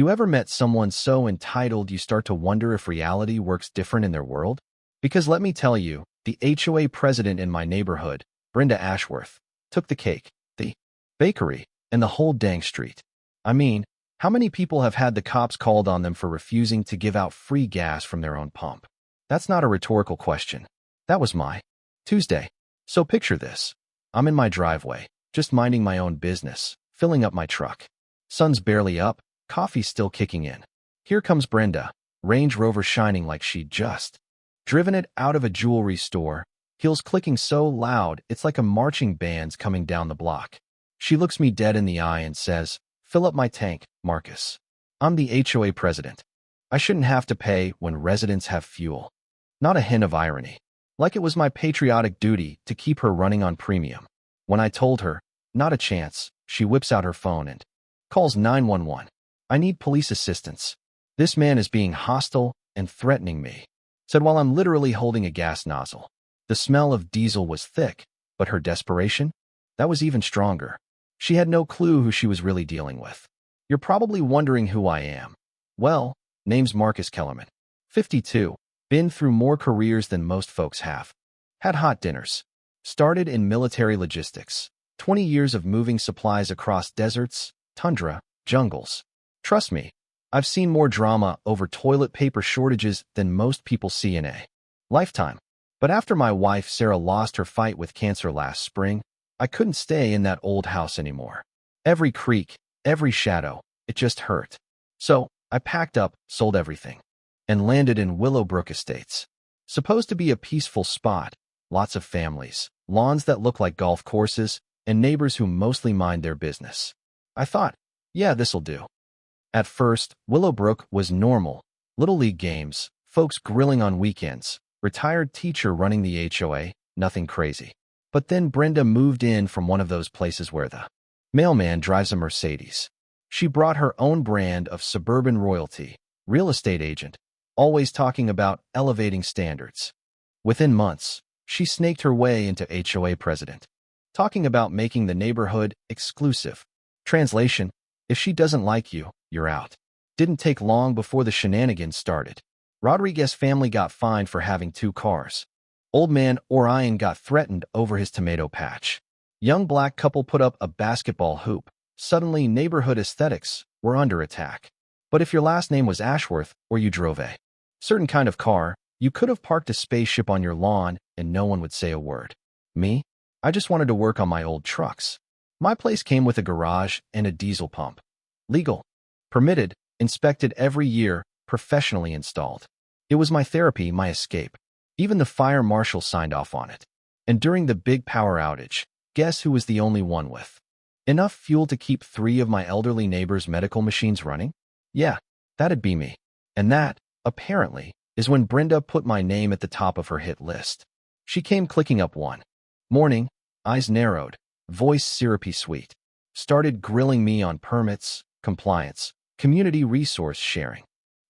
You ever met someone so entitled you start to wonder if reality works different in their world? Because let me tell you, the HOA president in my neighborhood, Brenda Ashworth, took the cake, the bakery, and the whole dang street. I mean, how many people have had the cops called on them for refusing to give out free gas from their own pump? That's not a rhetorical question. That was my Tuesday. So picture this. I'm in my driveway, just minding my own business, filling up my truck. Sun's barely up, coffee's still kicking in. Here comes Brenda, Range Rover shining like she'd just driven it out of a jewelry store, heels clicking so loud it's like a marching band's coming down the block. She looks me dead in the eye and says, "Fill up my tank, Marcus. I'm the HOA president. I shouldn't have to pay when residents have fuel." Not a hint of irony. Like it was my patriotic duty to keep her running on premium. When I told her, not a chance, she whips out her phone and calls 911. "I need police assistance. This man is being hostile and threatening me," said while I'm literally holding a gas nozzle. The smell of diesel was thick, but her desperation? That was even stronger. She had no clue who she was really dealing with. You're probably wondering who I am. Well, name's Marcus Kellerman. 52. Been through more careers than most folks have. Had hot dinners. Started in military logistics. 20 years of moving supplies across deserts, tundra, jungles. Trust me, I've seen more drama over toilet paper shortages than most people see in a lifetime. But after my wife Sarah lost her fight with cancer last spring, I couldn't stay in that old house anymore. Every creak, every shadow, it just hurt. So I packed up, sold everything, and landed in Willowbrook Estates. Supposed to be a peaceful spot, lots of families, lawns that look like golf courses, and neighbors who mostly mind their business. I thought, yeah, this'll do. At first, Willowbrook was normal. Little league games, folks grilling on weekends, retired teacher running the HOA, nothing crazy. But then Brenda moved in from one of those places where the mailman drives a Mercedes. She brought her own brand of suburban royalty, real estate agent, always talking about elevating standards. Within months, she snaked her way into HOA president, talking about making the neighborhood exclusive. Translation, if she doesn't like you, you're out. Didn't take long before the shenanigans started. Rodriguez family got fined for having 2 cars. Old man Orion got threatened over his tomato patch. Young black couple put up a basketball hoop. Suddenly, neighborhood aesthetics were under attack. But if your last name was Ashworth or you drove a certain kind of car, you could have parked a spaceship on your lawn and no one would say a word. Me? I just wanted to work on my old trucks. My place came with a garage and a diesel pump. Legal. Permitted, inspected every year, professionally installed. It was my therapy, my escape. Even the fire marshal signed off on it. And during the big power outage, guess who was the only one with enough fuel to keep 3 of my elderly neighbors' medical machines running? Yeah, that'd be me. And that, apparently, is when Brenda put my name at the top of her hit list. She came clicking up one morning, eyes narrowed, voice syrupy sweet. Started grilling me on permits, compliance, community resource sharing.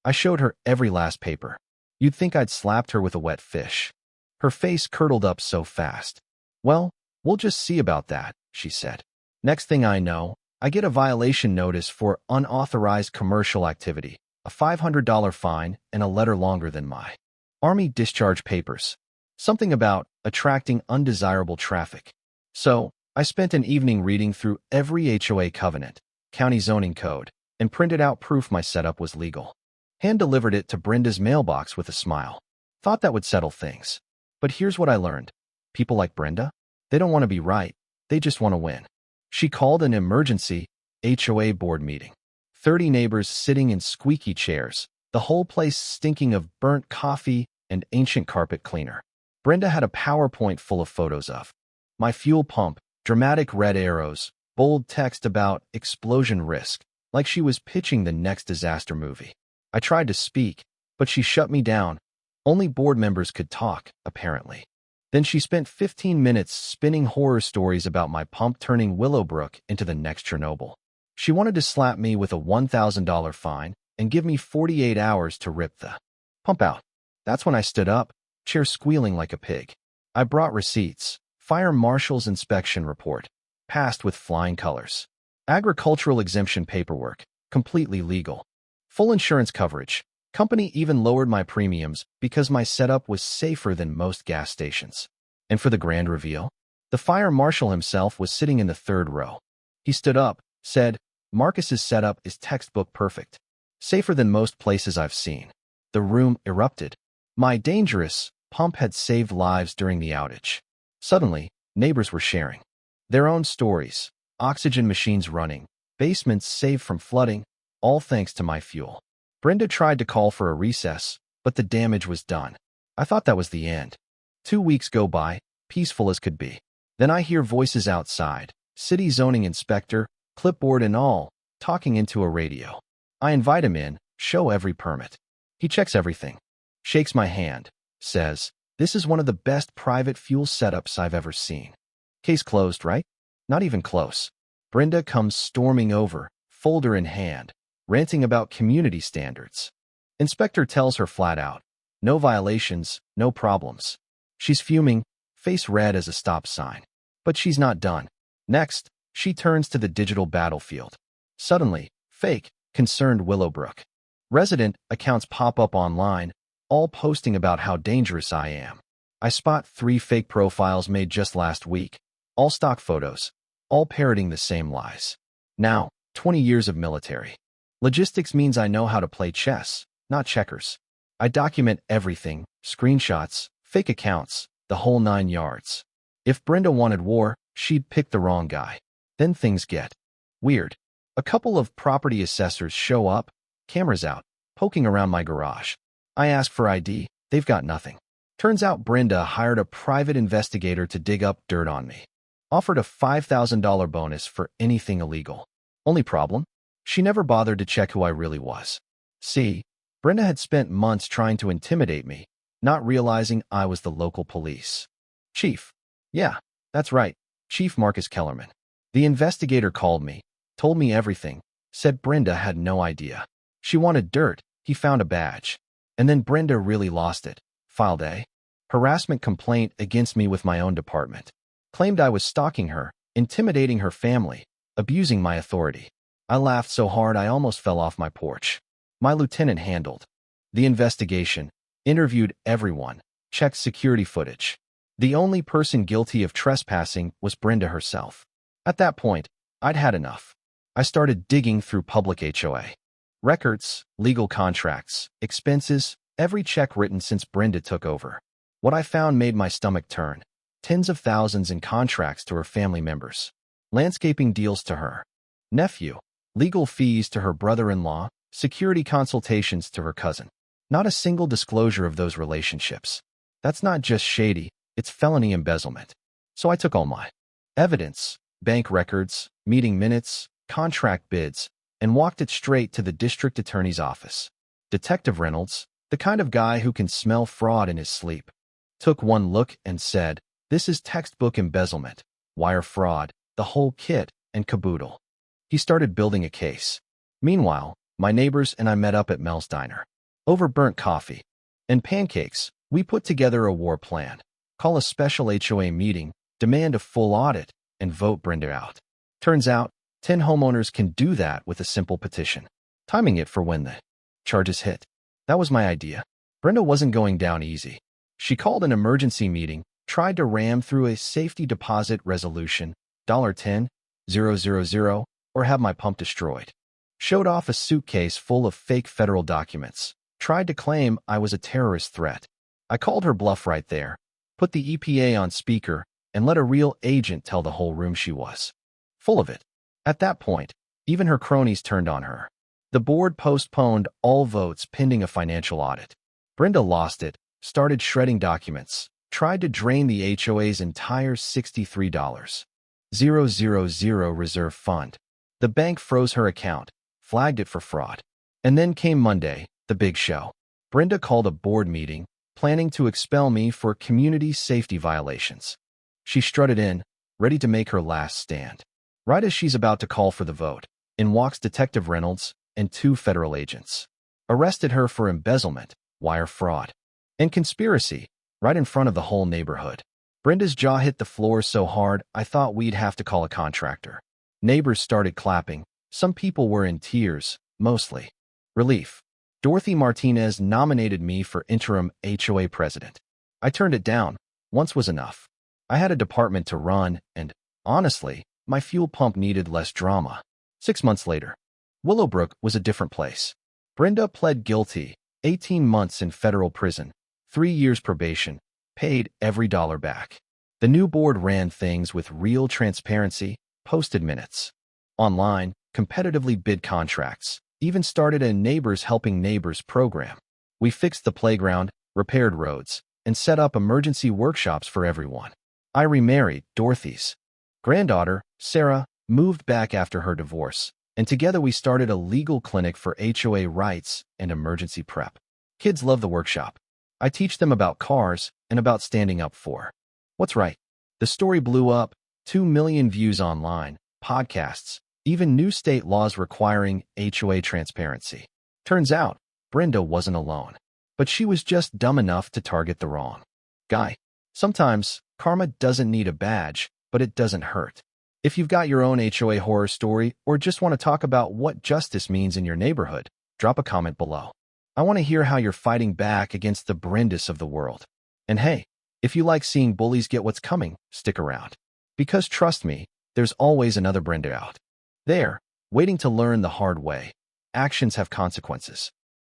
I showed her every last paper. You'd think I'd slapped her with a wet fish. Her face curdled up so fast. "Well, we'll just see about that," she said. Next thing I know, I get a violation notice for unauthorized commercial activity, a $500 fine, and a letter longer than my Army discharge papers. Something about attracting undesirable traffic. So, I spent an evening reading through every HOA covenant, county zoning code, and printed out proof my setup was legal. Hand-delivered it to Brenda's mailbox with a smile. Thought that would settle things. But here's what I learned. People like Brenda, they don't want to be right, they just want to win. She called an emergency HOA board meeting. 30 neighbors sitting in squeaky chairs, the whole place stinking of burnt coffee and ancient carpet cleaner. Brenda had a PowerPoint full of photos of my fuel pump, dramatic red arrows, bold text about explosion risk, like she was pitching the next disaster movie. I tried to speak, but she shut me down. Only board members could talk, apparently. Then she spent 15 minutes spinning horror stories about my pump turning Willowbrook into the next Chernobyl. She wanted to slap me with a $1,000 fine and give me 48 hours to rip the pump out. That's when I stood up, chair squealing like a pig. I brought receipts, fire marshal's inspection report, passed with flying colors. Agricultural exemption paperwork, completely legal. Full insurance coverage. Company even lowered my premiums because my setup was safer than most gas stations. And for the grand reveal, the fire marshal himself was sitting in the third row. He stood up, said, "Marcus's setup is textbook perfect. Safer than most places I've seen." The room erupted. My dangerous pump had saved lives during the outage. Suddenly, neighbors were sharing their own stories. Oxygen machines running, basements saved from flooding, all thanks to my fuel. Brenda tried to call for a recess, but the damage was done. I thought that was the end. 2 weeks go by, peaceful as could be. Then I hear voices outside, city zoning inspector, clipboard and all, talking into a radio. I invite him in, show every permit. He checks everything, shakes my hand, says, "This is one of the best private fuel setups I've ever seen." Case closed, right? Not even close. Brenda comes storming over, folder in hand, ranting about community standards. Inspector tells her flat out, "No violations, no problems." She's fuming, face red as a stop sign. But she's not done. Next, she turns to the digital battlefield. Suddenly, fake, concerned Willowbrook resident accounts pop up online, all posting about how dangerous I am. I spot 3 fake profiles made just last week, all stock photos, all parroting the same lies. Now, 20 years of military logistics means I know how to play chess, not checkers. I document everything, screenshots, fake accounts, the whole 9 yards. If Brenda wanted war, she'd pick the wrong guy. Then things get weird. A couple of property assessors show up, cameras out, poking around my garage. I ask for ID, they've got nothing. Turns out Brenda hired a private investigator to dig up dirt on me. Offered a $5,000 bonus for anything illegal. Only problem? She never bothered to check who I really was. See, Brenda had spent months trying to intimidate me, not realizing I was the local police. Chief. Yeah, that's right, Chief Marcus Kellerman. The investigator called me, told me everything, said Brenda had no idea. She wanted dirt, he found a badge. And then Brenda really lost it, filed a harassment complaint against me with my own department. Claimed I was stalking her, intimidating her family, abusing my authority. I laughed so hard I almost fell off my porch. My lieutenant handled the investigation, interviewed everyone, checked security footage. The only person guilty of trespassing was Brenda herself. At that point, I'd had enough. I started digging through public HOA records, legal contracts, expenses, every check written since Brenda took over. What I found made my stomach turn. Tens of thousands in contracts to her family members, landscaping deals to her nephew, legal fees to her brother-in-law, security consultations to her cousin. Not a single disclosure of those relationships. That's not just shady, it's felony embezzlement. So I took all my evidence, bank records, meeting minutes, contract bids, and walked it straight to the district attorney's office. Detective Reynolds, the kind of guy who can smell fraud in his sleep, took one look and said, "This is textbook embezzlement, wire fraud, the whole kit and caboodle." He started building a case. Meanwhile, my neighbors and I met up at Mel's Diner. Over burnt coffee and pancakes, we put together a war plan, call a special HOA meeting, demand a full audit, and vote Brenda out. Turns out, 10 homeowners can do that with a simple petition, timing it for when the charges hit. That was my idea. Brenda wasn't going down easy. She called an emergency meeting, tried to ram through a safety deposit resolution, $10,000, or have my pump destroyed. Showed off a suitcase full of fake federal documents. Tried to claim I was a terrorist threat. I called her bluff right there, put the EPA on speaker, and let a real agent tell the whole room she was full of it. At that point, even her cronies turned on her. The board postponed all votes pending a financial audit. Brenda lost it, started shredding documents, tried to drain the HOA's entire $63,000 reserve fund. The bank froze her account, flagged it for fraud. And then came Monday, the big show. Brenda called a board meeting, planning to expel me for community safety violations. She strutted in, ready to make her last stand. Right as she's about to call for the vote, in walks Detective Reynolds and 2 federal agents. Arrested her for embezzlement, wire fraud, and conspiracy, right in front of the whole neighborhood. Brenda's jaw hit the floor so hard I thought we'd have to call a contractor. Neighbors started clapping. Some people were in tears, mostly Relief. Dorothy Martinez nominated me for interim HOA president. I turned it down. Once was enough. I had a department to run, and, honestly, my fuel pump needed less drama. 6 months later, Willowbrook was a different place. Brenda pled guilty, 18 months in federal prison, 3 years probation, paid every dollar back. The new board ran things with real transparency, posted minutes. Online, competitively bid contracts, even started a Neighbors Helping Neighbors program. We fixed the playground, repaired roads, and set up emergency workshops for everyone. I remarried Dorothy's granddaughter, Sarah, moved back after her divorce, and together we started a legal clinic for HOA rights and emergency prep. Kids love the workshop. I teach them about cars and about standing up for what's right. The story blew up, 2 million views online, podcasts, even new state laws requiring HOA transparency. Turns out, Brenda wasn't alone, but she was just dumb enough to target the wrong guy. Sometimes, karma doesn't need a badge, but it doesn't hurt. If you've got your own HOA horror story or just want to talk about what justice means in your neighborhood, drop a comment below. I want to hear how you're fighting back against the Brendas of the world. And hey, if you like seeing bullies get what's coming, stick around. Because trust me, there's always another Brenda out there, waiting to learn the hard way. Actions have consequences.